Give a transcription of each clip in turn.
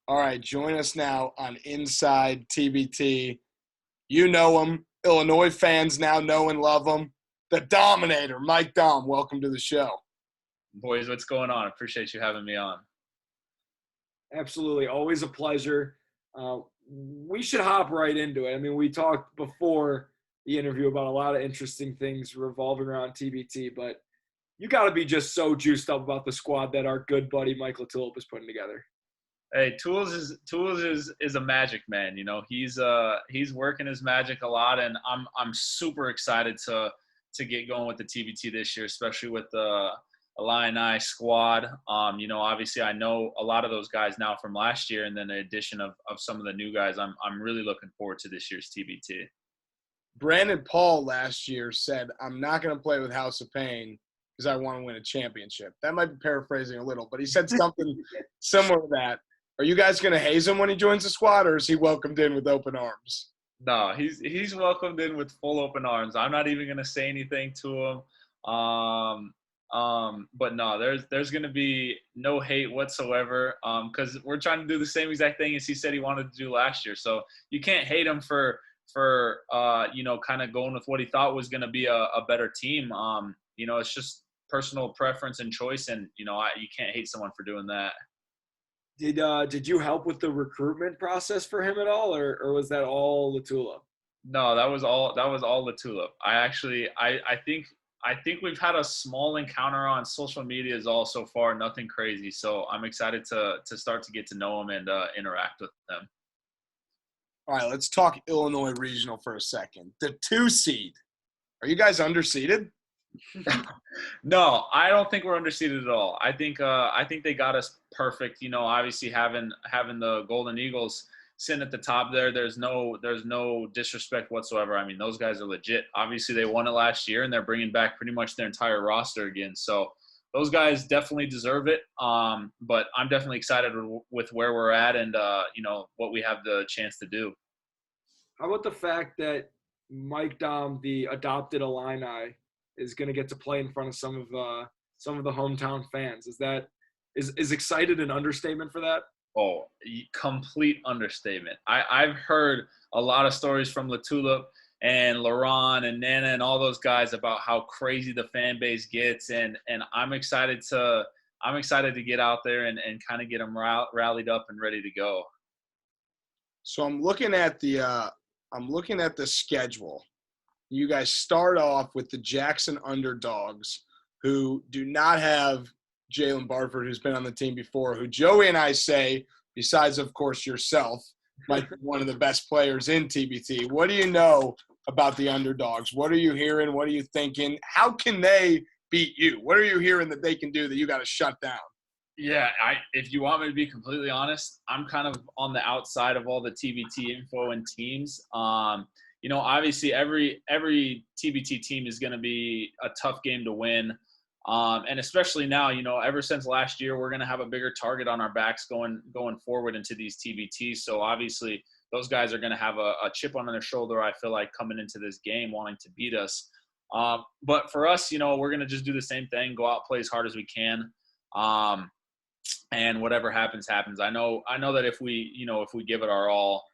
All right, join us now on Inside TBT. You know him. Illinois fans now know and love him. The Dominator, Mike Daum. Welcome to the show. Boys, what's going on? Appreciate you having me on. Absolutely. Always a pleasure. We should hop right into it. I mean, we talked before the interview about a lot of interesting things revolving around TBT, but you got to be just so juiced up about the squad that our good buddy Mike LaTulip is putting together. Hey, Tools is a magic man. You know, he's working his magic a lot, and I'm super excited to get going with the TBT this year, especially with the alumni squad. Obviously I know a lot of those guys now from last year, and then the addition of some of the new guys. I'm really looking forward to this year's TBT. Brandon Paul last year said, I'm not going to play with House of Paign because I want to win a championship. That might be paraphrasing a little, but he said something similar to that. Are you guys going to haze him when he joins the squad, or is he welcomed in with open arms? No, he's welcomed in with full open arms. I'm not even going to say anything to him. But no, there's going to be no hate whatsoever, because we're trying to do the same exact thing as he said he wanted to do last year. So you can't hate him for kind of going with what he thought was going to be a better team. It's just personal preference and choice, and you can't hate someone for doing that. Did you help with the recruitment process for him at all, or was that all LaTulip? No, that was all LaTulip. I think we've had a small encounter on social media is all so far, nothing crazy. So I'm excited to start to get to know him and interact with them. All right, let's talk Illinois Regional for a second. The 2 seed. Are you guys underseeded? No, I don't think we're underseeded at all. I think they got us perfect. Obviously having the Golden Eagles sitting at the top there, there's no disrespect whatsoever. I mean, those guys are legit. Obviously they won it last year, and they're bringing back pretty much their entire roster again. So those guys definitely deserve it. But I'm definitely excited with where we're at and what we have the chance to do. How about the fact that Mike Daum, the adopted Illini, is going to get to play in front of some of the hometown fans? Is excited an understatement for that? Oh, complete understatement. I've heard a lot of stories from LaTulip and LaRon and Nana and all those guys about how crazy the fan base gets, and I'm excited to get out there and kind of get them rallied up and ready to go. So I'm looking at the schedule. You guys start off with the Jackson Underdogs, who do not have Jalen Barford, who's been on the team before, who Joey and I say, besides, of course, yourself, might be one of the best players in TBT. What do you know about the Underdogs? What are you hearing? What are you thinking? How can they beat you? What are you hearing that they can do that you got to shut down? Yeah, if you want me to be completely honest, I'm kind of on the outside of all the TBT info and teams. Obviously every TBT team is going to be a tough game to win. And especially now, ever since last year, we're going to have a bigger target on our backs going forward into these TBTs. So obviously those guys are going to have a chip on their shoulder, I feel like, coming into this game wanting to beat us. But for us, we're going to just do the same thing, go out, play as hard as we can. And whatever happens, happens. I know that if we give it our all,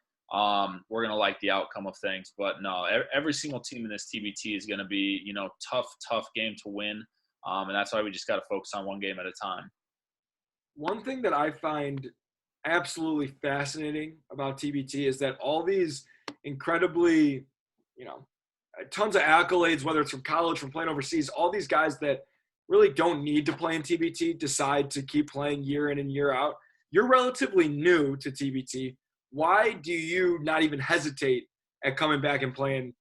we're going to like the outcome of things. But no, every single team in this TBT is going to be, tough game to win. And that's why we just got to focus on one game at a time. One thing that I find absolutely fascinating about TBT is that all these incredibly, tons of accolades, whether it's from college, from playing overseas, all these guys that really don't need to play in TBT decide to keep playing year in and year out. You're relatively new to TBT. Why do you not even hesitate at coming back and playing,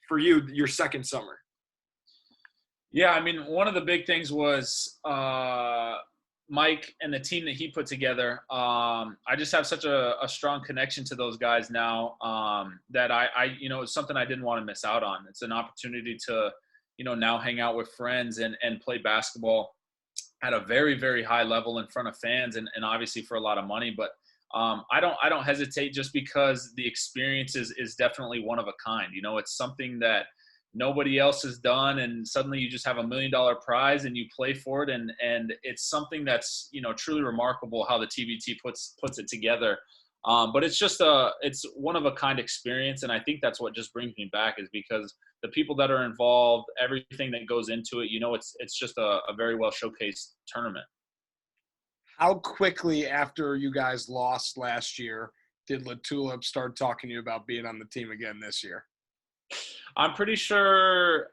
for you, your second summer? Yeah, I mean, one of the big things was Mike and the team that he put together. I just have such a strong connection to those guys now that I it's something I didn't want to miss out on. It's an opportunity to, now hang out with friends and play basketball at a very, very high level in front of fans and obviously for a lot of money. But I don't hesitate just because the experience is definitely one of a kind. It's something that nobody else has done, and suddenly you just have $1 million prize and you play for it, and it's something that's, you know, truly remarkable how the TBT puts it together. But it's just it's one of a kind experience, and I think that's what just brings me back, is because the people that are involved, everything that goes into it, you know, it's just a very well showcased tournament. How quickly after you guys lost last year did LaTulip start talking to you about being on the team again this year? I'm pretty sure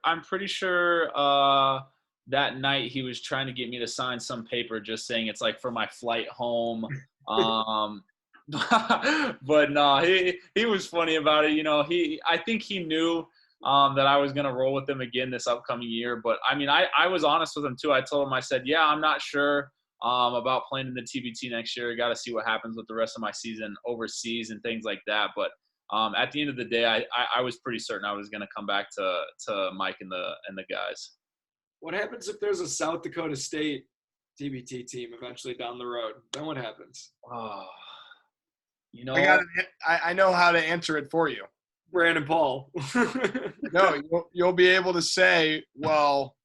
that night he was trying to get me to sign some paper just saying it's like for my flight home. But no, he was funny about it. You know, I think he knew that I was going to roll with him again this upcoming year. But I mean, I was honest with him too. I told him, I said, yeah, I'm not sure about playing in the TBT next year. I got to see what happens with the rest of my season overseas and things like that. But at the end of the day, I was pretty certain I was going to come back to Mike and the guys. What happens if there's a South Dakota State TBT team eventually down the road? Then what happens? Oh, you know, I know how to answer it for you. Brandon Paul. No, you'll be able to say, well,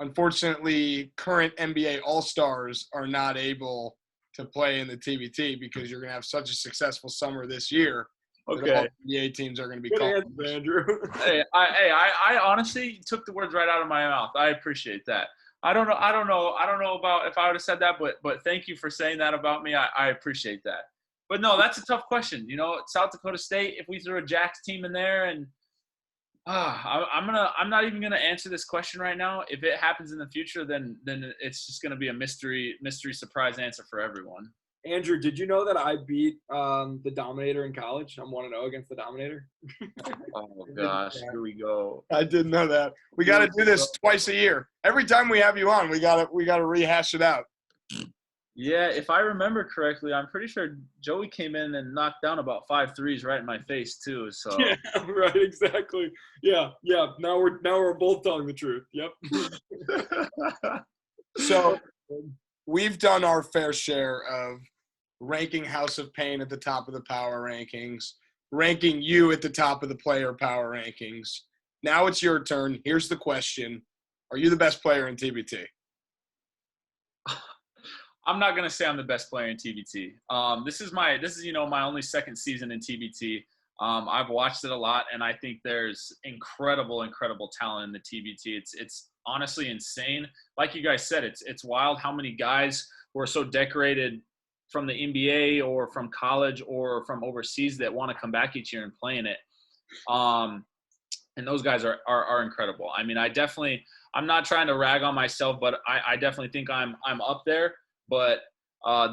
unfortunately, current NBA All-Stars are not able to play in the TBT because you're going to have such a successful summer this year. Okay. All NBA teams are going to be Good called. answer, Andrew. I honestly took the words right out of my mouth. I appreciate that. I don't know about if I would have said that, but thank you for saying that about me. I appreciate that. But no, that's a tough question. You know, South Dakota State, if we threw a Jacks team in there, and I'm not even gonna answer this question right now. If it happens in the future, then it's just gonna be a mystery surprise answer for everyone. Andrew, did you know that I beat the Dominator in college? I'm 1-0 against the Dominator. Oh gosh, here we go. I didn't know that. We got to do this twice a year. Every time we have you on, we got to rehash it out. Yeah, if I remember correctly, I'm pretty sure Joey came in and knocked down about 5 threes right in my face too. So yeah, right, exactly. Yeah. Now we're both telling the truth. Yep. So we've done our fair share of ranking House of Paign at the top of the power rankings, ranking you at the top of the player power rankings. Now it's your turn. Here's the question: are you the best player in TBT? I'm not gonna say I'm the best player in TBT. This is my only second season in TBT. I've watched it a lot, and I think there's incredible talent in the TBT. It's honestly insane. Like you guys said, it's wild how many guys who are so decorated from the NBA or from college or from overseas that want to come back each year and play in it. And those guys are incredible. I mean, I'm not trying to rag on myself, but I definitely think I'm up there. But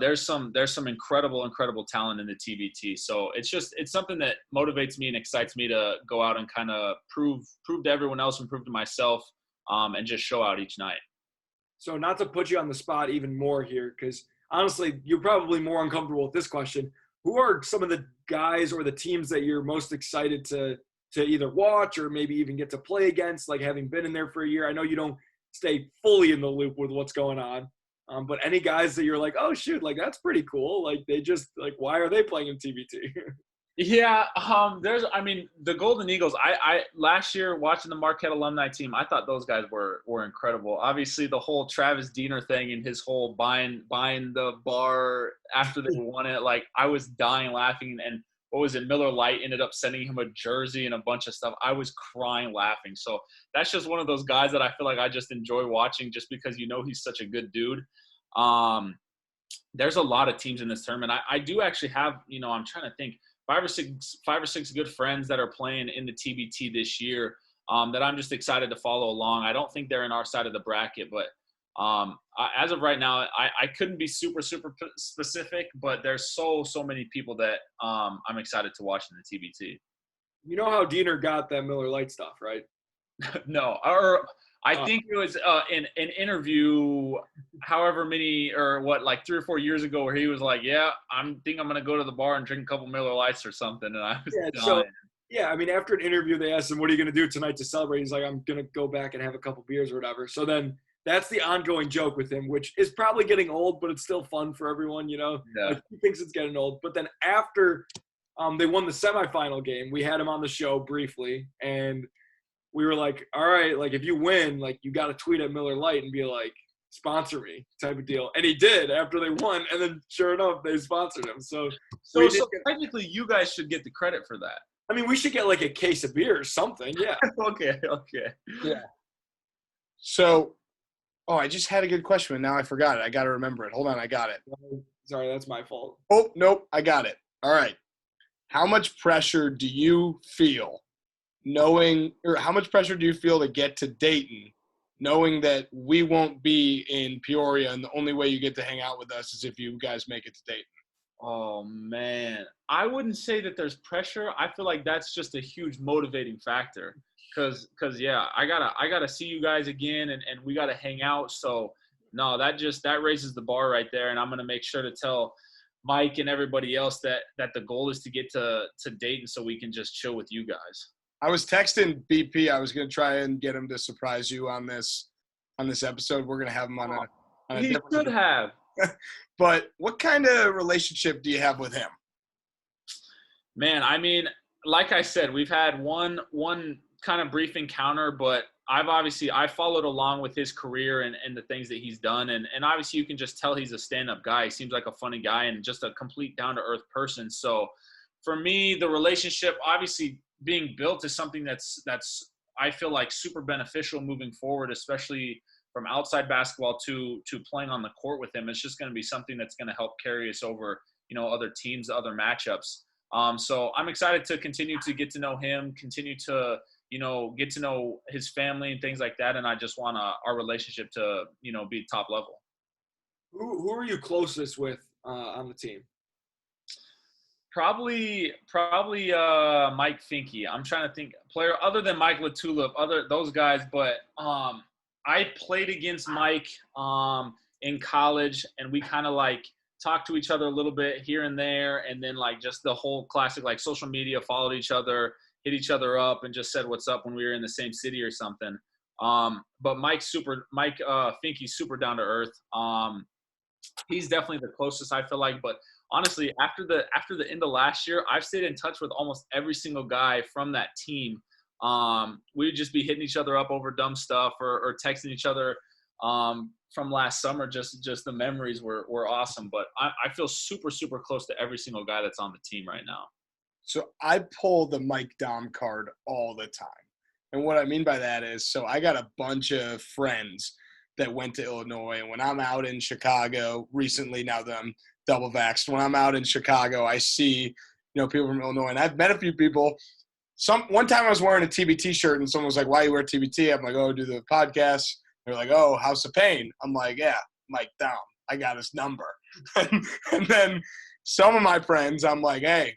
there's some incredible talent in the TBT. So it's something that motivates me and excites me to go out and kind of prove to everyone else and prove to myself, and just show out each night. So not to put you on the spot even more here, because honestly, you're probably more uncomfortable with this question. Who are some of the guys or the teams that you're most excited to either watch or maybe even get to play against, like having been in there for a year? I know you don't stay fully in the loop with what's going on. But any guys that you're like, oh shoot, like that's pretty cool. Like they just like, why are they playing in TBT? Yeah, the Golden Eagles. I last year watching the Marquette alumni team, I thought those guys were incredible. Obviously, the whole Travis Diener thing and his whole buying the bar after they won it, like I was dying laughing. And what was it? Miller Lite ended up sending him a jersey and a bunch of stuff. I was crying laughing. So that's just one of those guys that I feel like I just enjoy watching, just because he's such a good dude. There's a lot of teams in this tournament. I do actually have, I'm trying to think, five or six good friends that are playing in the TBT this year, that I'm just excited to follow along. I don't think they're in our side of the bracket, but as of right now, I couldn't be super specific, but there's so many people that I'm excited to watch in the TBT. You know how Diener got that Miller Lite stuff, right? No, or I think it was in an interview, however many or what, like 3 or 4 years ago, where he was like, "Yeah, I'm gonna go to the bar and drink a couple Miller Lights or something," and I was dying. So yeah, I mean, after an interview, they asked him, "What are you gonna do tonight to celebrate?" He's like, "I'm gonna go back and have a couple beers or whatever." So then that's the ongoing joke with him, which is probably getting old, but it's still fun for everyone, Yeah. Like, he thinks it's getting old. But then after they won the semifinal game, we had him on the show briefly, and we were like, all right, like if you win, like you got to tweet at Miller Lite and be like, sponsor me type of deal. And he did after they won. And then sure enough, they sponsored him. So technically you guys should get the credit for that. I mean, we should get like a case of beer or something. Yeah. Okay. Yeah. So, I just had a good question, but now I forgot it. I got to remember it. Hold on. I got it. Sorry, that's my fault. Oh, nope. I got it. All right. How much pressure do you feel how much pressure do you feel to get to Dayton, knowing that we won't be in Peoria and the only way you get to hang out with us is if you guys make it to Dayton? Oh, man. I wouldn't say that there's pressure. I feel like that's just a huge motivating factor. Cause yeah, I gotta see you guys again, and we gotta hang out. So no, that raises the bar right there, and I'm gonna make sure to tell Mike and everybody else that the goal is to get to Dayton so we can just chill with you guys. I was texting BP. I was gonna try and get him to surprise you on this episode. We're gonna have him on a he should have. But what kind of relationship do you have with him? Man, I mean, like I said, we've had one kind of brief encounter, but I followed along with his career and the things that he's done. And obviously you can just tell he's a stand-up guy. He seems like a funny guy and just a complete down-to-earth person. So for me, the relationship obviously being built is something that's I feel like super beneficial moving forward, especially from outside basketball to playing on the court with him. It's just going to be something that's going to help carry us over, other teams, other matchups. So I'm excited to continue to get to know him, continue to, get to know his family and things like that. And I just want our relationship to, be top level. Who are you closest with on the team? Probably Mike Finke. I'm trying to think player other than Mike Latulip, those guys. But I played against Mike in college, and we kind of like talked to each other a little bit here and there, and then like just the whole classic like social media, followed each other, hit each other up, and just said what's up when we were in the same city or something. But Mike Finke's super down to earth. He's definitely the closest I feel like. But honestly, after the end of last year, I've stayed in touch with almost every single guy from that team. We would just be hitting each other up over dumb stuff or texting each other from last summer. Just the memories were awesome. But I feel super, super close to every single guy that's on the team right now. So I pull the Mike Daum card all the time. And what I mean by that is, so I got a bunch of friends that went to Illinois. And when I'm out in Chicago recently, now that I'm double vaxxed, when I'm out in Chicago, I see, people from Illinois. And I've met a few people. One time I was wearing a TBT shirt and someone was like, why you wear TBT? I'm like, oh, do the podcast. They're like, oh, House of Paign. I'm like, yeah, Mike Daum. I got his number. And then some of my friends, I'm like, hey,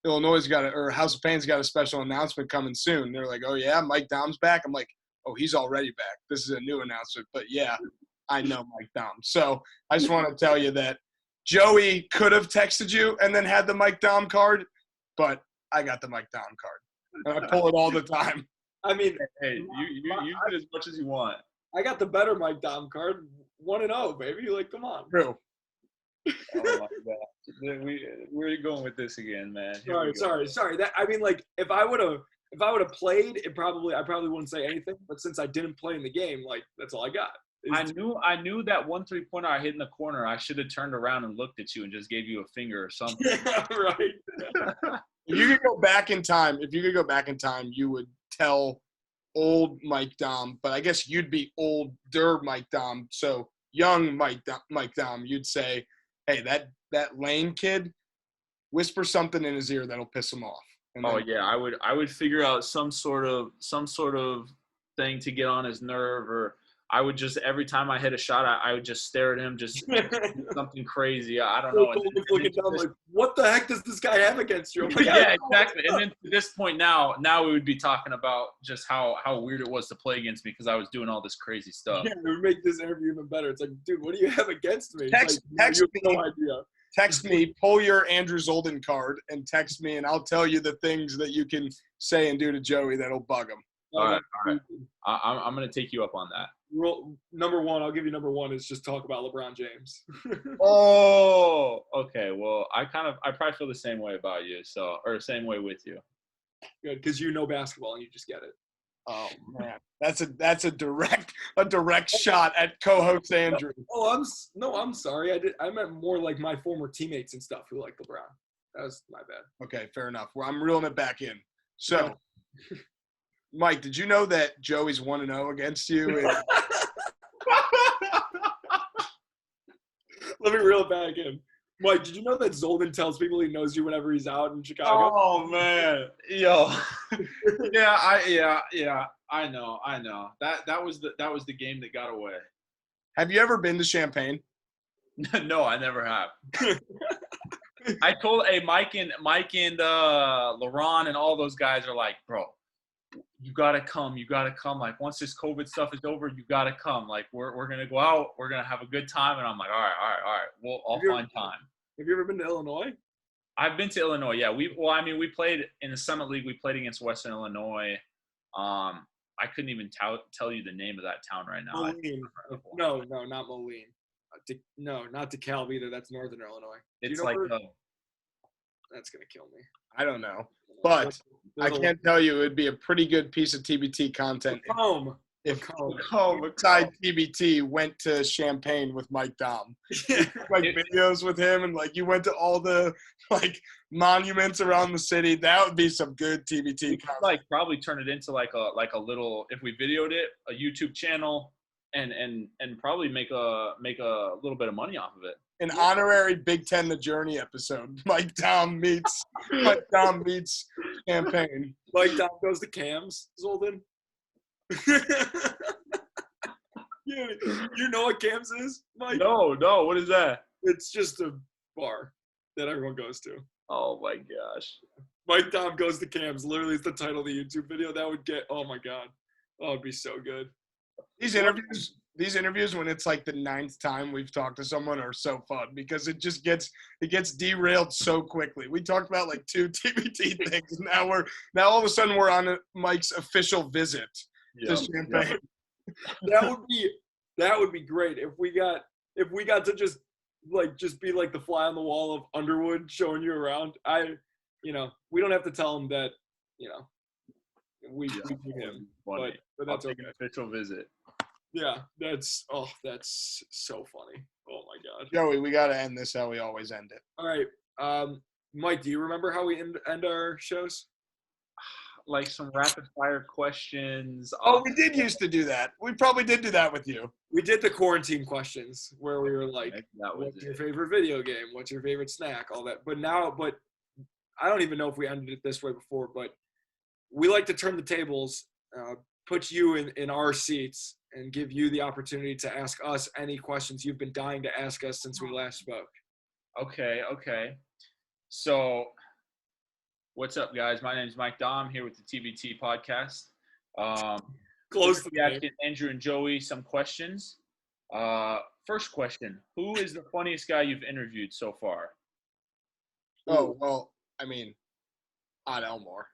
Illinois House of Paign's got a special announcement coming soon. They're like, oh, yeah, Mike Daum's back. I'm like, oh, he's already back. This is a new announcement. But, yeah, I know Mike Daum. So I just want to tell you that Joey could have texted you and then had the Mike Daum card, but I got the Mike Daum card. And I pull it all the time. I mean, hey, you get as much as you want. I got the better Mike Daum card, 1-0, baby. Like, come on. True. Oh my God. Where are you going with this again, man? Sorry. That I mean, like, if I would have played, I probably wouldn't say anything. But since I didn't play in the game, like, that's all I got. I knew that one 3-pointer I hit in the corner. I should have turned around and looked at you and just gave you a finger or something. Yeah, right. If you could go back in time, you would tell old Mike Daum, but I guess you'd be older Mike Daum. So young Mike Daum, you'd say, hey, that Lane kid, whisper something in his ear that'll piss him off. Yeah, I would figure out some sort of thing to get on his nerve, or I would just, every time I hit a shot, I would just stare at him, just something crazy. I don't know. Looking down like, what the heck does this guy have against you? Like, yeah, exactly. And then to this point now we would be talking about just how weird it was to play against me because I was doing all this crazy stuff. Yeah, it would make this interview even better. It's like, dude, what do you have against me? Text me. No idea. Text me, pull your Andrew Zolden card, and text me, and I'll tell you the things that you can say and do to Joey that'll bug him. All right. I'm going to take you up on that. Number one, I'll give you number one is just talk about LeBron James. Oh, okay. Well, I probably feel the same way about you, or same way with you. Good, because you know basketball and you just get it. Oh man, that's a direct shot at co-host Andrew. Oh, I'm sorry. I meant more like my former teammates and stuff who like LeBron. That was my bad. Okay, fair enough. Well, I'm reeling it back in. So, Yeah. Mike, did you know that Joey's 1-0 against you? Let me reel it back in. Mike, did you know that Zolden tells people he knows you whenever he's out in Chicago? Oh man, yo, yeah, I know. That was the game that got away. Have you ever been to Champaign? No, I never have. I told Mike and LaRon and all those guys are like, bro, you gotta come. Like once this COVID stuff is over, you gotta come. Like we're gonna go out, we're gonna have a good time. And I'm like, all right. Well, I'll find time. Have you ever been to Illinois? I've been to Illinois. Yeah, we played in the Summit League. We played against Western Illinois. I couldn't even tell you the name of that town right now. Moline. No, not Moline. No, not DeKalb either. That's Northern Illinois. It's like that's gonna kill me. I don't know, but I can't tell you it would be a pretty good piece of TBT content if Side TBT went to Champaign with Mike Daum. Like videos with him, and like you went to all the like monuments around the city. That would be some good TBT we could, like probably turn it into like a little, if we videoed it, a YouTube channel, and probably make a little bit of money off of it. An honorary Big Ten The Journey episode. Mike Daum meets Champaign. Mike Daum goes to Cam's, Zolden. You know what Cam's is, Mike? No. What is that? It's just a bar that everyone goes to. Oh my gosh. Mike Daum goes to Cam's. Literally, is the title of the YouTube video. That would get. Oh my god. Oh, it'd be so good. These interviews when it's like the 9th time we've talked to someone are so fun because it gets derailed so quickly. We talked about like 2 TBT things. Now all of a sudden we're on Mike's official visit to Champaign. That would be great if we got to just be like the fly on the wall of Underwood showing you around. We don't have to tell him that, we do him, but that's okay. Official visit. Yeah, that's so funny. Oh my god. Joey, we got to end this how we always end it. All right. Mike, do you remember how we end our shows? Like some rapid fire questions. Oh, we did used to do that. We probably did do that with you. We did the quarantine questions where we were like, what's your favorite video game? What's your favorite snack? All that. But I don't even know if we ended it this way before, but we like to turn the tables, put you in our seats, and give you the opportunity to ask us any questions you've been dying to ask us since we last spoke. Okay. So, what's up, guys? My name is Mike Daum, here with the TBT podcast. Close to asking Andrew and Joey some questions. First question: who is the funniest guy you've interviewed so far? Oh well, I mean, Odd Elmore.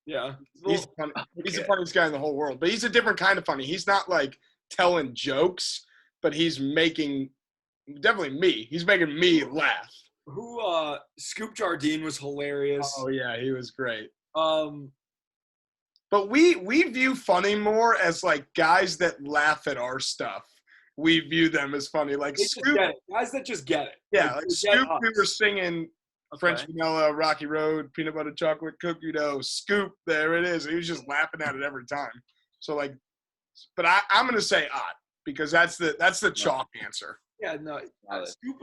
Yeah, he's the funniest guy in the whole world, but he's a different kind of funny. He's not like telling jokes, but he's making he's making me laugh. Scoop Jardine was hilarious. Oh yeah, he was great. But we view funny more as like guys that laugh at our stuff. We view them as funny, like Scoop. Guys that just get it. Yeah, like Scoop. We were singing French Vanilla, Rocky Road, Peanut Butter Chocolate Cookie Dough, Scoop. There it is. He was just laughing at it every time. So like, but I'm gonna say Odd because that's the chalk answer. Yeah, no. Scoop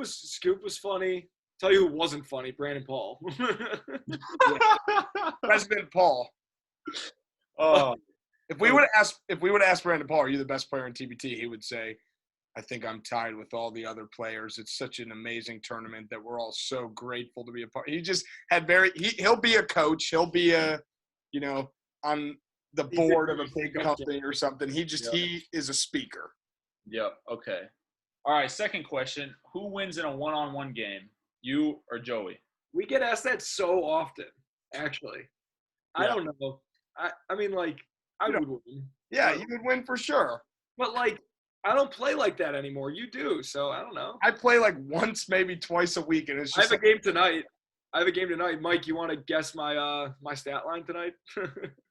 was funny. Tell you who wasn't funny, Brandon Paul. President Paul. If we would ask Brandon Paul, are you the best player in TBT? He would say, I think I'm tied with all the other players. It's such an amazing tournament that we're all so grateful to be a part. He just had he'll be a coach. He'll be on the board of a big company or something. He is a speaker. Yep. Okay. All right. Second question: who wins in a one-on-one game? You or Joey? We get asked that so often, actually. Yeah. I don't know. I mean, like, I would win. Yeah, you would win for sure. But, like, I don't play like that anymore. You do, so I don't know. I play like once, maybe twice a week, and it's just. I have a game tonight. I have a game tonight. Mike, you want to guess my my stat line tonight?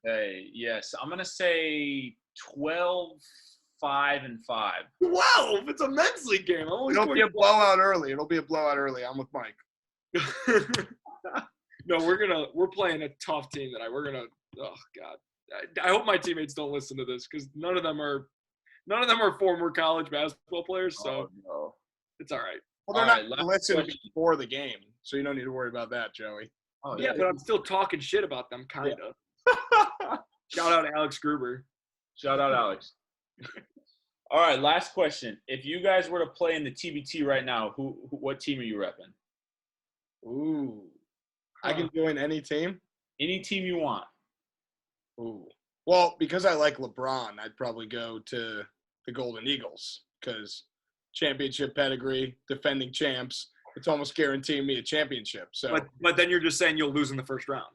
Hey, yes. I'm going to say 12, 5, and 5. 12. It's a men's league game. I'm always It'll be a blowout early. It'll be a blowout early. I'm with Mike. No, we're playing a tough team tonight. Oh God. I hope my teammates don't listen to this because none of them are former college basketball players, so no. it's all right. Well, they're not listening before the game, so you don't need to worry about that, Joey. Oh, Yeah, but I'm still talking shit about them, kind of. Yeah. Shout out Alex Gruber. Shout out, Alex. All right, last question. If you guys were to play in the TBT right now, what team are you repping? Ooh. I can join any team? Any team you want. Ooh. Well, because I like LeBron, I'd probably go to the Golden Eagles because championship pedigree, defending champs. It's almost guaranteeing me a championship. So, but then you're just saying you'll lose in the first round.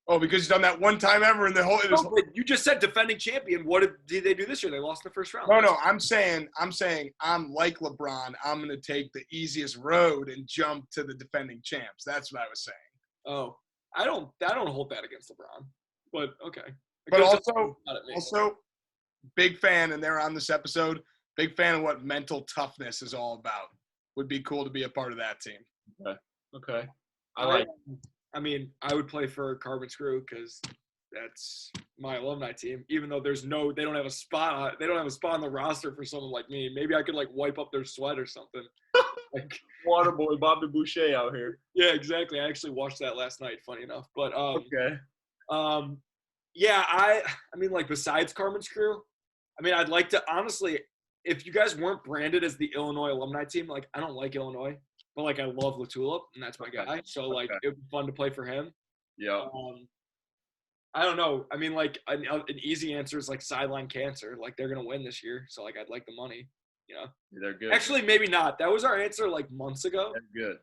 Oh, because he's done that one time ever in the whole. No, but you just said defending champion. What did they do this year? They lost in the first round. No. I'm saying I'm like LeBron. I'm going to take the easiest road and jump to the defending champs. That's what I was saying. Oh, I don't hold that against LeBron. But okay. But also, big fan, and they're on this episode. Big fan of what mental toughness is all about. Would be cool to be a part of that team. Okay. I mean, I would play for Carbon Screw because that's my alumni team. Even though they don't have a spot. They don't have a spot on the roster for someone like me. Maybe I could wipe up their sweat or something. Waterboy Bobby Boucher out here. Yeah, exactly. I actually watched that last night. Funny enough, but okay. Yeah, I mean, besides Carmen's Crew, I mean, I'd like to honestly, if you guys weren't branded as the Illinois alumni team, I don't like Illinois, but I love LaTulip, and that's my guy. So it would be fun to play for him. Yeah. I don't know. I mean, an easy answer is sideline cancer. They're gonna win this year, so I'd like the money. They're good. Actually, maybe not. That was our answer months ago. They're good.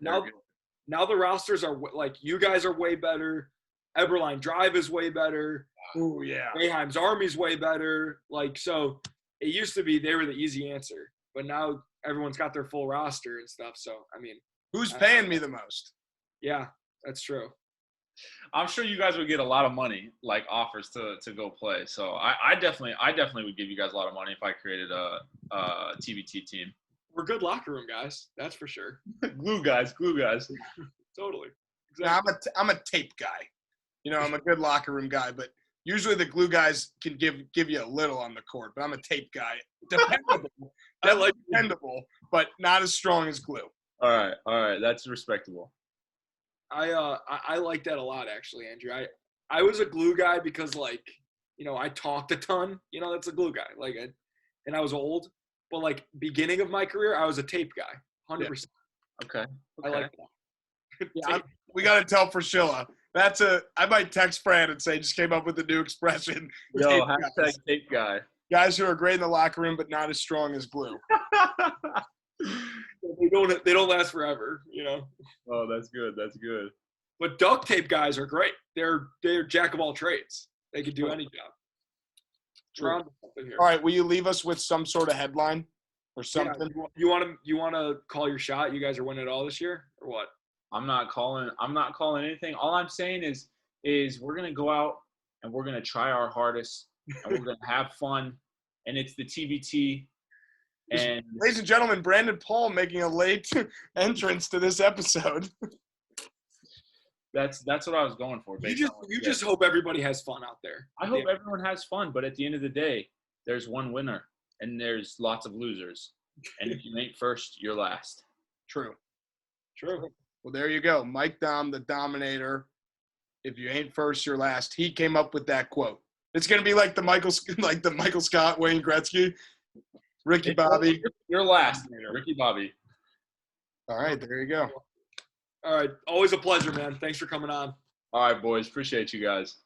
Now the rosters are you guys are way better. Eberline Drive is way better. Ooh, yeah. Mayheim's Army's way better. So it used to be they were the easy answer, but now everyone's got their full roster and stuff. So, I mean. Who's paying me the most? Yeah, that's true. I'm sure you guys would get a lot of money, offers to go play. So I definitely would give you guys a lot of money if I created a TBT team. We're good locker room guys. That's for sure. glue guys. Totally. Exactly. Yeah, I'm a tape guy. I'm a good locker room guy, but usually the glue guys can give you a little on the court, but I'm a tape guy. Dependable. Dependable, but not as strong as glue. All right. That's respectable. I like that a lot, actually, Andrew. I was a glue guy because, I talked a ton. That's a glue guy. And I was old. But, beginning of my career, I was a tape guy, 100%. Yeah. Okay. I like that. Yeah, we got to tell Priscilla. I might text Fran and say, just came up with a new expression. Yo, hashtag tape guy. Guys who are great in the locker room, but not as strong as glue. They don't last forever, Oh, that's good. But duct tape guys are great. They're jack of all trades. They could do any job. True. All right, will you leave us with some sort of headline or something? Yeah, you want to call your shot? You guys are winning it all this year, or what? I'm not calling anything. All I'm saying is we're gonna go out and we're gonna try our hardest and we're gonna have fun. And it's the TBT. And ladies and gentlemen, Brandon Paul making a late entrance to this episode. That's what I was going for. You just hope everybody has fun out there. I hope everyone has fun, but at the end of the day, there's one winner and there's lots of losers. And if you ain't first, you're last. True. Well, there you go. Mike Daum, the Dominator. If you ain't first, you're last. He came up with that quote. It's gonna be like the Michael Scott, Wayne Gretzky, Ricky Bobby. You're last, Ricky Bobby. All right, there you go. All right, always a pleasure, man. Thanks for coming on. All right, boys. Appreciate you guys.